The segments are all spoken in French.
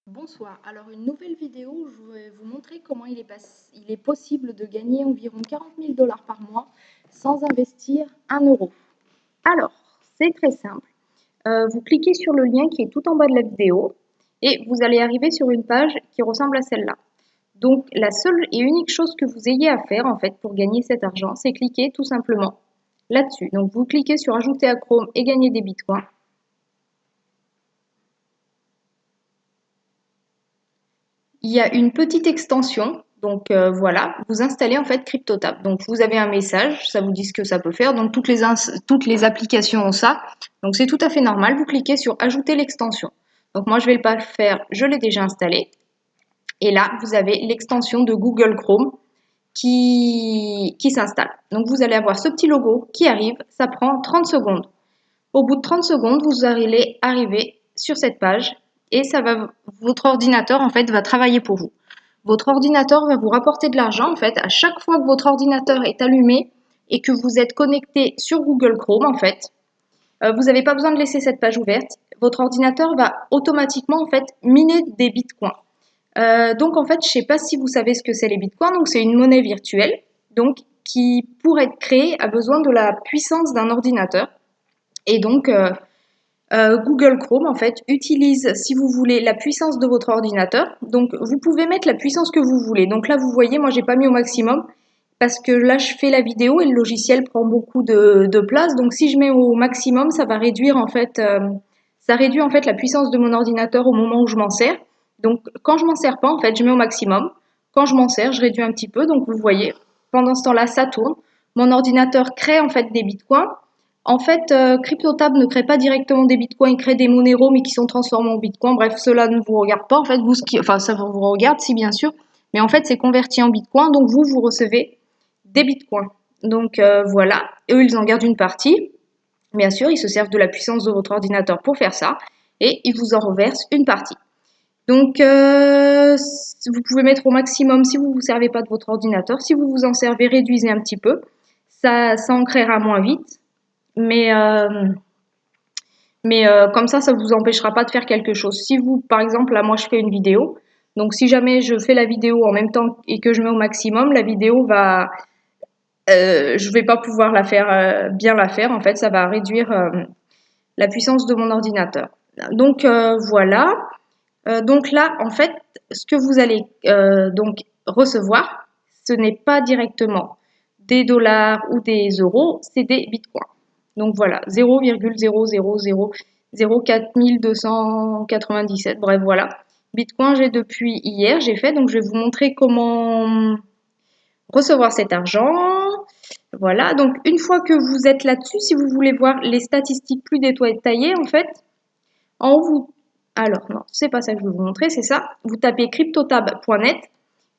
Bonsoir, alors une nouvelle vidéo où je vais vous montrer comment il est possible de gagner environ 40 000 $ par mois sans investir 1 euro. Alors, c'est très simple. Vous cliquez sur le lien qui est tout en bas de la vidéo et vous allez arriver sur une page qui ressemble à celle-là. Donc, la seule et unique chose que vous ayez à faire en fait pour gagner cet argent, c'est cliquer tout simplement là-dessus. Donc, vous cliquez sur Ajouter à Chrome et gagner des bitcoins. Il y a une petite extension, donc voilà, vous installez en fait CryptoTab. Donc vous avez un message, ça vous dit ce que ça peut faire. Donc toutes les applications ont ça, donc c'est tout à fait normal. Vous cliquez sur Ajouter l'extension. Donc moi je vais pas le faire, je l'ai déjà installé. Et là vous avez l'extension de Google Chrome qui s'installe. Donc vous allez avoir ce petit logo qui arrive, ça prend 30 secondes. Au bout de 30 secondes, vous allez arriver sur cette page et votre ordinateur en fait va travailler pour vous. Votre ordinateur va vous rapporter de l'argent en fait à chaque fois que votre ordinateur est allumé et que vous êtes connecté sur Google Chrome en fait. Vous n'avez pas besoin de laisser cette page ouverte. Votre ordinateur va automatiquement en fait miner des bitcoins. Donc en fait, je ne sais pas si vous savez ce que c'est les bitcoins. Donc c'est une monnaie virtuelle donc qui pour être créée a besoin de la puissance d'un ordinateur. Et donc, Google Chrome, en fait, utilise, si vous voulez, la puissance de votre ordinateur. Donc, vous pouvez mettre la puissance que vous voulez. Donc là, vous voyez, moi, j'ai pas mis au maximum parce que là, je fais la vidéo et le logiciel prend beaucoup de place. Donc, si je mets au maximum, ça va réduire, en fait, ça réduit, en fait, la puissance de mon ordinateur au moment où je m'en sers. Donc, quand je m'en sers pas, en fait, je mets au maximum. Quand je m'en sers, je réduis un petit peu. Donc, vous voyez, pendant ce temps-là, ça tourne. Mon ordinateur crée, en fait, des bitcoins. En fait, CryptoTab ne crée pas directement des bitcoins, il crée des Monero, mais qui sont transformés en bitcoins. Bref, cela ne vous regarde pas. En fait, enfin, ça vous regarde, si bien sûr, mais en fait, c'est converti en bitcoin, donc vous recevez des bitcoins. Donc voilà, eux, ils en gardent une partie. Bien sûr, ils se servent de la puissance de votre ordinateur pour faire ça, et ils vous en reversent une partie. Donc, vous pouvez mettre au maximum si vous ne vous servez pas de votre ordinateur. Si vous vous en servez, réduisez un petit peu. Ça en créera moins vite. Mais comme ça ne vous empêchera pas de faire quelque chose. Si vous, par exemple, là, moi, je fais une vidéo. Donc, si jamais je fais la vidéo en même temps et que je mets au maximum, la vidéo va... je vais pas pouvoir la faire, bien la faire. En fait, ça va réduire la puissance de mon ordinateur. Donc, voilà. Donc là, en fait, ce que vous allez donc recevoir, ce n'est pas directement des dollars ou des euros, c'est des bitcoins. Donc voilà, 0,00004 297, bref voilà. Bitcoin, j'ai depuis hier, j'ai fait, donc je vais vous montrer comment recevoir cet argent. Voilà, donc une fois que vous êtes là-dessus, si vous voulez voir les statistiques plus détaillées, en fait, en haut, alors non, c'est pas ça que je vais vous montrer, c'est ça. Vous tapez cryptotab.net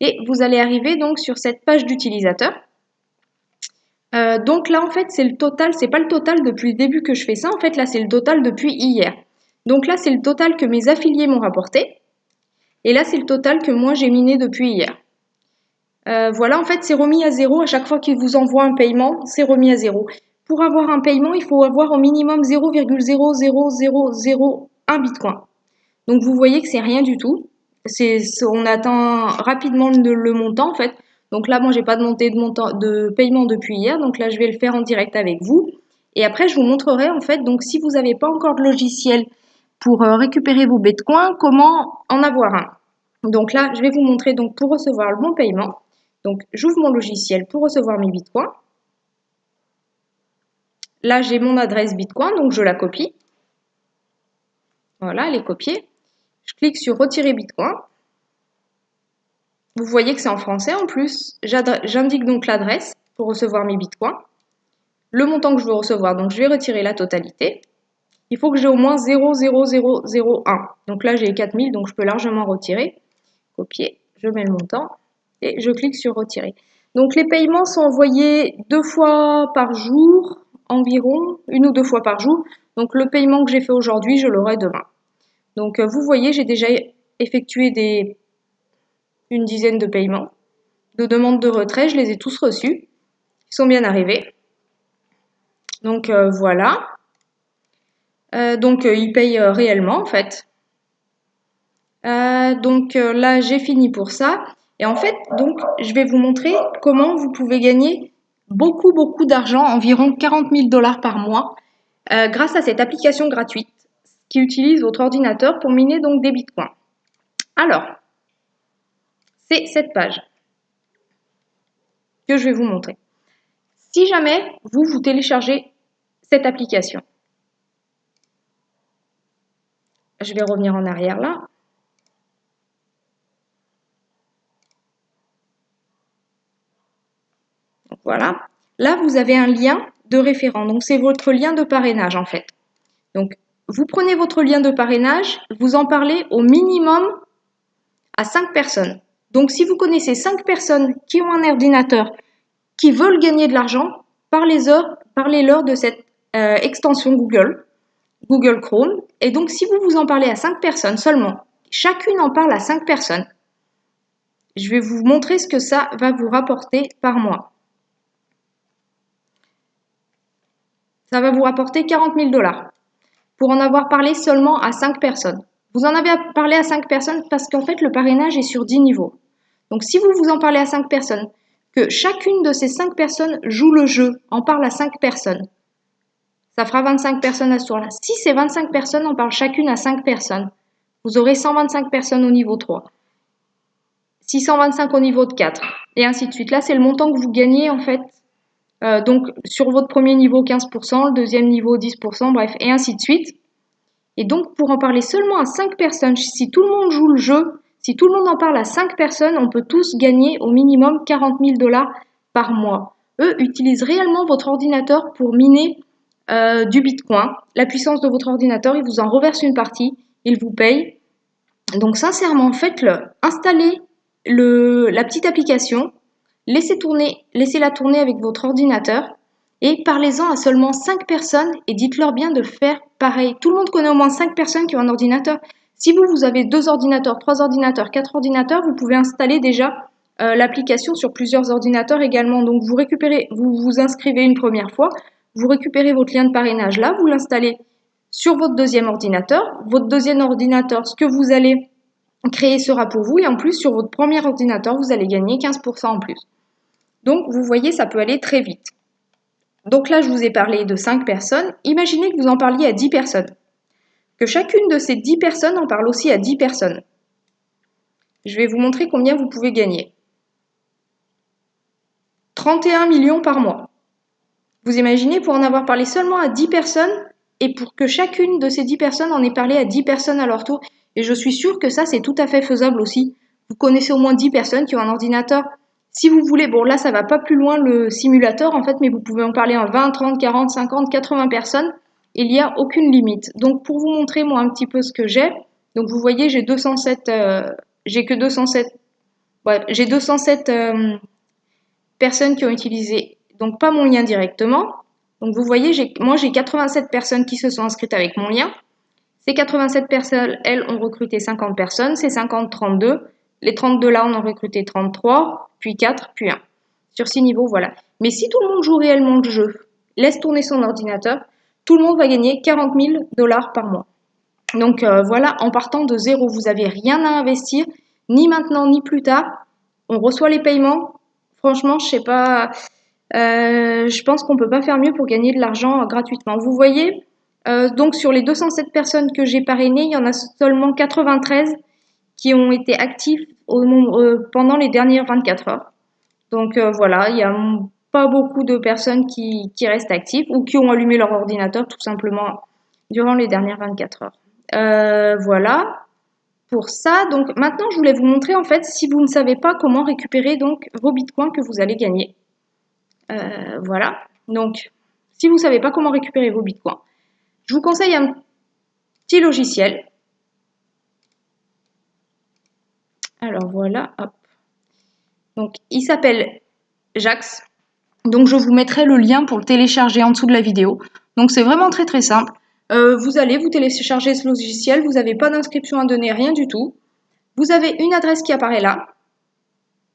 et vous allez arriver donc sur cette page d'utilisateur. Donc là, en fait, c'est le total, c'est pas le total depuis le début que je fais ça, en fait, là, c'est le total depuis hier. Donc là, c'est le total que mes affiliés m'ont rapporté. Et là, c'est le total que moi, j'ai miné depuis hier. Voilà, en fait, c'est remis à zéro. À chaque fois qu'ils vous envoient un paiement, c'est remis à zéro. Pour avoir un paiement, il faut avoir au minimum 0,00001 bitcoin. Donc vous voyez que c'est rien du tout. On atteint rapidement le montant en fait. Donc là, moi, j'ai pas de montée de paiement depuis hier. Donc là, je vais le faire en direct avec vous. Et après, je vous montrerai en fait. Donc si vous n'avez pas encore de logiciel pour récupérer vos bitcoins, comment en avoir un. Donc là, je vais vous montrer donc pour recevoir le bon paiement. Donc j'ouvre mon logiciel pour recevoir mes bitcoins. Là, j'ai mon adresse bitcoin, donc je la copie. Voilà, elle est copiée. Je clique sur retirer bitcoin. Vous voyez que c'est en français en plus. J'indique donc l'adresse pour recevoir mes bitcoins. Le montant que je veux recevoir, donc je vais retirer la totalité. Il faut que j'ai au moins 0,0001. Donc là, j'ai 4000, donc je peux largement retirer. Copier, je mets le montant et je clique sur retirer. Donc les paiements sont envoyés 2 fois par jour, environ, 1 ou 2 fois par jour. Donc le paiement que j'ai fait aujourd'hui, je l'aurai demain. Donc vous voyez, j'ai déjà effectué une dizaine de paiements. De demandes de retrait, je les ai tous reçus. Ils sont bien arrivés. Donc voilà. Donc ils payent réellement en fait. Là, j'ai fini pour ça. Et en fait, donc, je vais vous montrer comment vous pouvez gagner beaucoup d'argent, environ 40 000 $ par mois, grâce à cette application gratuite qui utilise votre ordinateur pour miner donc des bitcoins. Alors, c'est cette page que je vais vous montrer. Si jamais vous téléchargez cette application, je vais revenir en arrière là. Donc, voilà. Là, vous avez un lien de référent. Donc, c'est votre lien de parrainage en fait. Donc, vous prenez votre lien de parrainage, vous en parlez au minimum à 5 personnes. Donc, si vous connaissez 5 personnes qui ont un ordinateur, qui veulent gagner de l'argent, parlez-leur de cette extension Google Chrome. Et donc, si vous en parlez à 5 personnes seulement, chacune en parle à 5 personnes, je vais vous montrer ce que ça va vous rapporter par mois. Ça va vous rapporter 40 000 $ pour en avoir parlé seulement à 5 personnes. Vous en avez parlé à 5 personnes parce qu'en fait, le parrainage est sur 10 niveaux. Donc, si vous en parlez à 5 personnes, que chacune de ces 5 personnes joue le jeu, en parle à 5 personnes, ça fera 25 personnes à ce tour-là. Si ces 25 personnes en parlent chacune à 5 personnes, vous aurez 125 personnes au niveau 3, 625 au niveau de 4, et ainsi de suite. Là, c'est le montant que vous gagnez en fait. Donc, sur votre premier niveau, 15%, le deuxième niveau, 10%, bref, et ainsi de suite. Et donc, pour en parler seulement à 5 personnes, si tout le monde joue le jeu, si tout le monde en parle à 5 personnes, on peut tous gagner au minimum 40 000 $ par mois. Eux utilisent réellement votre ordinateur pour miner du bitcoin. La puissance de votre ordinateur, ils vous en reversent une partie, ils vous payent. Donc, sincèrement, faites-le. Installez la petite application, laissez-la tourner avec votre ordinateur et parlez-en à seulement 5 personnes et dites-leur bien de faire pareil. Tout le monde connaît au moins 5 personnes qui ont un ordinateur. Si vous avez 2 ordinateurs, 3 ordinateurs, 4 ordinateurs, vous pouvez installer déjà l'application sur plusieurs ordinateurs également. Donc vous vous inscrivez une première fois, vous récupérez votre lien de parrainage là, vous l'installez sur votre deuxième ordinateur. Votre deuxième ordinateur, ce que vous allez créer sera pour vous et en plus sur votre premier ordinateur, vous allez gagner 15% en plus. Donc vous voyez, ça peut aller très vite. Donc là, je vous ai parlé de 5 personnes. Imaginez que vous en parliez à 10 personnes. Que chacune de ces 10 personnes en parle aussi à 10 personnes. Je vais vous montrer combien vous pouvez gagner. 31 millions par mois. Vous imaginez pour en avoir parlé seulement à 10 personnes et pour que chacune de ces 10 personnes en ait parlé à 10 personnes à leur tour. Et je suis sûre que ça, c'est tout à fait faisable aussi. Vous connaissez au moins 10 personnes qui ont un ordinateur. Si vous voulez, bon là, ça va pas plus loin le simulateur en fait, mais vous pouvez en parler à 20, 30, 40, 50, 80 personnes. Il n'y a aucune limite. Donc pour vous montrer moi un petit peu ce que j'ai, donc vous voyez, j'ai 207, j'ai 207 personnes qui ont utilisé, donc pas mon lien directement. Donc vous voyez, moi j'ai 87 personnes qui se sont inscrites avec mon lien. Ces 87 personnes, elles, ont recruté 50 personnes. Ces 50, 32. Les 32 là, on en recruté 33, puis 4, puis 1. Sur 6 niveaux, voilà. Mais si tout le monde joue réellement le jeu, laisse tourner son ordinateur, tout le monde va gagner 40 000 $ par mois. Donc voilà, en partant de zéro, vous n'avez rien à investir, ni maintenant, ni plus tard. On reçoit les paiements. Franchement, je sais pas, je pense qu'on peut pas faire mieux pour gagner de l'argent gratuitement. Vous voyez, donc sur les 207 personnes que j'ai parrainées, il y en a seulement 93 qui ont été actifs pendant les dernières 24 heures. Donc voilà, il n'y a pas beaucoup de personnes qui restent actives ou qui ont allumé leur ordinateur tout simplement durant les dernières 24 heures. Voilà pour ça. Donc maintenant, je voulais vous montrer en fait si vous ne savez pas comment récupérer donc vos bitcoins que vous allez gagner. Voilà. Donc si vous ne savez pas comment récupérer vos bitcoins, je vous conseille un petit logiciel. Alors voilà, hop. Donc il s'appelle Jaxx. Donc je vous mettrai le lien pour le télécharger en dessous de la vidéo. Donc c'est vraiment très simple. Vous allez vous télécharger ce logiciel, vous n'avez pas d'inscription à donner, rien du tout. Vous avez une adresse qui apparaît là.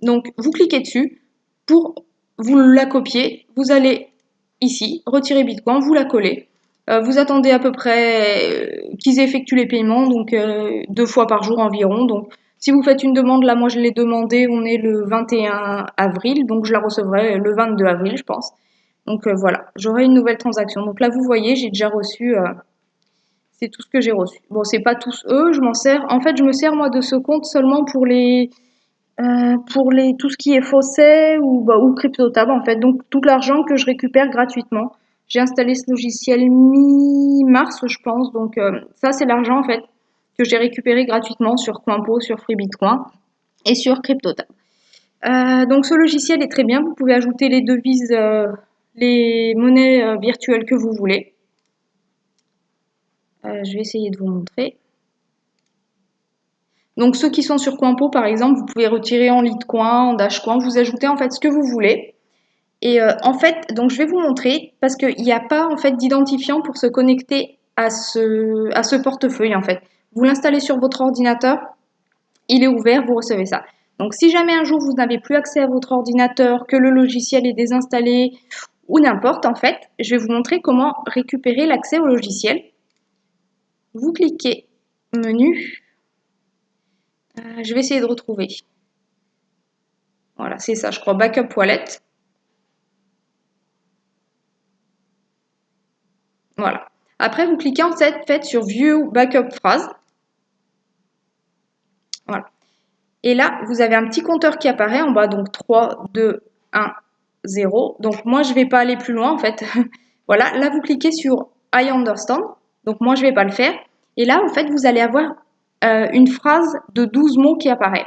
Donc vous cliquez dessus. Pour vous la copier, vous allez ici, retirer Bitcoin, vous la collez. Vous attendez à peu près qu'ils effectuent les paiements, donc 2 fois par jour environ. Donc Si vous faites une demande, là, moi, je l'ai demandé, on est le 21 avril, donc je la recevrai le 22 avril, je pense. Donc voilà, j'aurai une nouvelle transaction. Donc là, vous voyez, j'ai déjà reçu, c'est tout ce que j'ai reçu. Bon, c'est pas tous eux, je m'en sers. En fait, je me sers moi de ce compte seulement pour les tout ce qui est Fosset ou CryptoTab en fait. Donc tout l'argent que je récupère gratuitement. J'ai installé ce logiciel mi-mars, je pense. Donc ça, c'est l'argent en fait que j'ai récupéré gratuitement sur Coinpo, sur Free Bitcoin et sur CryptoTab. Donc ce logiciel est très bien. Vous pouvez ajouter les devises, les monnaies virtuelles que vous voulez. Je vais essayer de vous montrer. Donc ceux qui sont sur Coinpo, par exemple, vous pouvez retirer en Litecoin, en Dashcoin, vous ajoutez en fait ce que vous voulez. Et en fait, donc je vais vous montrer, parce qu'il n'y a pas en fait d'identifiant pour se connecter à ce portefeuille en fait. Vous l'installez sur votre ordinateur, il est ouvert, vous recevez ça. Donc si jamais un jour vous n'avez plus accès à votre ordinateur, que le logiciel est désinstallé, ou n'importe en fait, je vais vous montrer comment récupérer l'accès au logiciel. Vous cliquez menu, je vais essayer de retrouver. Voilà, c'est ça, je crois, Backup Wallet. Voilà. Après, vous cliquez en fait sur View Backup Phrase. Voilà. Et là, vous avez un petit compteur qui apparaît en bas, donc 3, 2, 1, 0. Donc moi, je ne vais pas aller plus loin en fait. Voilà, là, vous cliquez sur I understand. Donc moi, je ne vais pas le faire. Et là, en fait, vous allez avoir une phrase de 12 mots qui apparaît.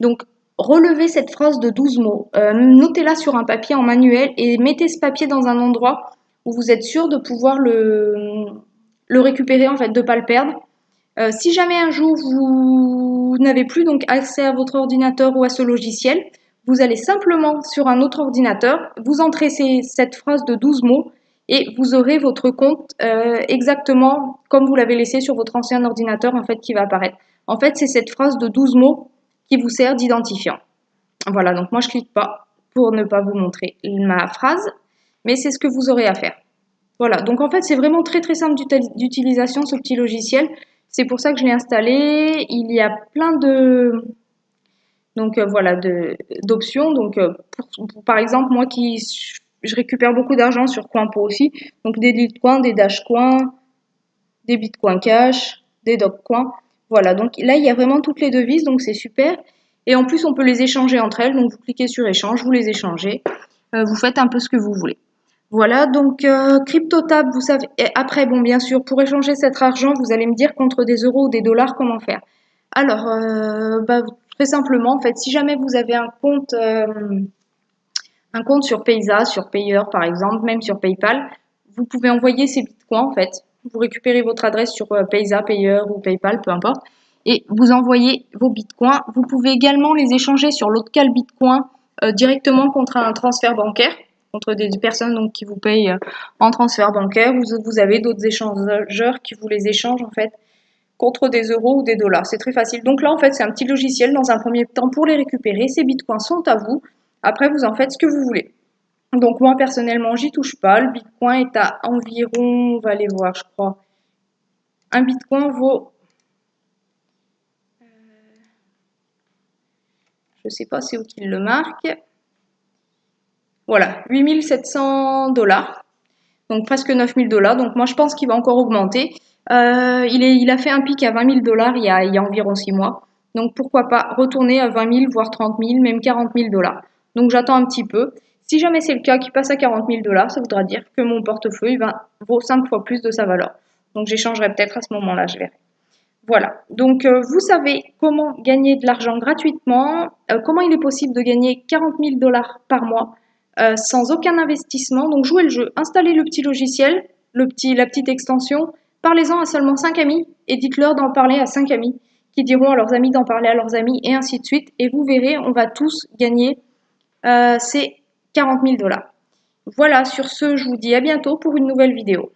Donc, relevez cette phrase de 12 mots. Notez-la sur un papier en manuel et mettez ce papier dans un endroit où vous êtes sûr de pouvoir le récupérer, en fait, de ne pas le perdre. Si jamais un jour vous n'avez plus donc accès à votre ordinateur ou à ce logiciel, vous allez simplement sur un autre ordinateur, vous entrez cette phrase de 12 mots et vous aurez votre compte exactement comme vous l'avez laissé sur votre ancien ordinateur en fait qui va apparaître. En fait, c'est cette phrase de 12 mots qui vous sert d'identifiant. Voilà, donc moi je clique pas pour ne pas vous montrer ma phrase, mais c'est ce que vous aurez à faire. Voilà, donc en fait c'est vraiment très très simple d'utilisation ce petit logiciel. C'est pour ça que je l'ai installé. Il y a plein de voilà d'options. Donc par exemple moi je récupère beaucoup d'argent sur Coinpo aussi. Donc des Litecoin, des Dashcoin, des Bitcoin Cash, des Dogecoin. Voilà, donc là il y a vraiment toutes les devises, donc c'est super. Et en plus on peut les échanger entre elles. Donc vous cliquez sur échange, vous les échangez. Vous faites un peu ce que vous voulez. Voilà, donc CryptoTab, vous savez, et après, bon, bien sûr, pour échanger cet argent, vous allez me dire contre des euros ou des dollars, comment faire. Alors, très simplement, en fait, si jamais vous avez un compte sur Payza, sur Payer par exemple, même sur PayPal, vous pouvez envoyer ces bitcoins, en fait. Vous récupérez votre adresse sur Payza, Payer ou PayPal, peu importe, et vous envoyez vos bitcoins. Vous pouvez également les échanger sur local bitcoin directement contre un transfert bancaire, contre des personnes donc, qui vous payent en transfert bancaire. Vous avez d'autres échangeurs qui vous les échangent en fait contre des euros ou des dollars. C'est très facile. Donc là, en fait, c'est un petit logiciel dans un premier temps pour les récupérer. Ces bitcoins sont à vous. Après, vous en faites ce que vous voulez. Donc moi, personnellement, j'y touche pas. Le bitcoin est à environ, on va aller voir, je crois. Un bitcoin vaut, je sais pas c'est où qu'il le marque. Voilà, 8700 $. Donc presque 9000 $. Donc moi, je pense qu'il va encore augmenter. Il a fait un pic à 20 000 $ il y a environ 6 mois. Donc pourquoi pas retourner à 20 000, voire 30 000, même 40 000 $. Donc j'attends un petit peu. Si jamais c'est le cas qu'il passe à 40 000 $, ça voudra dire que mon portefeuille vaut 5 fois plus de sa valeur. Donc j'échangerai peut-être à ce moment-là, je verrai. Voilà, donc vous savez comment gagner de l'argent gratuitement, comment il est possible de gagner 40 000 $ par mois sans aucun investissement. Donc jouez le jeu, installez le petit logiciel, la petite extension, parlez-en à seulement 5 amis et dites-leur d'en parler à 5 amis qui diront à leurs amis d'en parler à leurs amis et ainsi de suite. Et vous verrez, on va tous gagner ces 40 000 $. Voilà, sur ce, je vous dis à bientôt pour une nouvelle vidéo.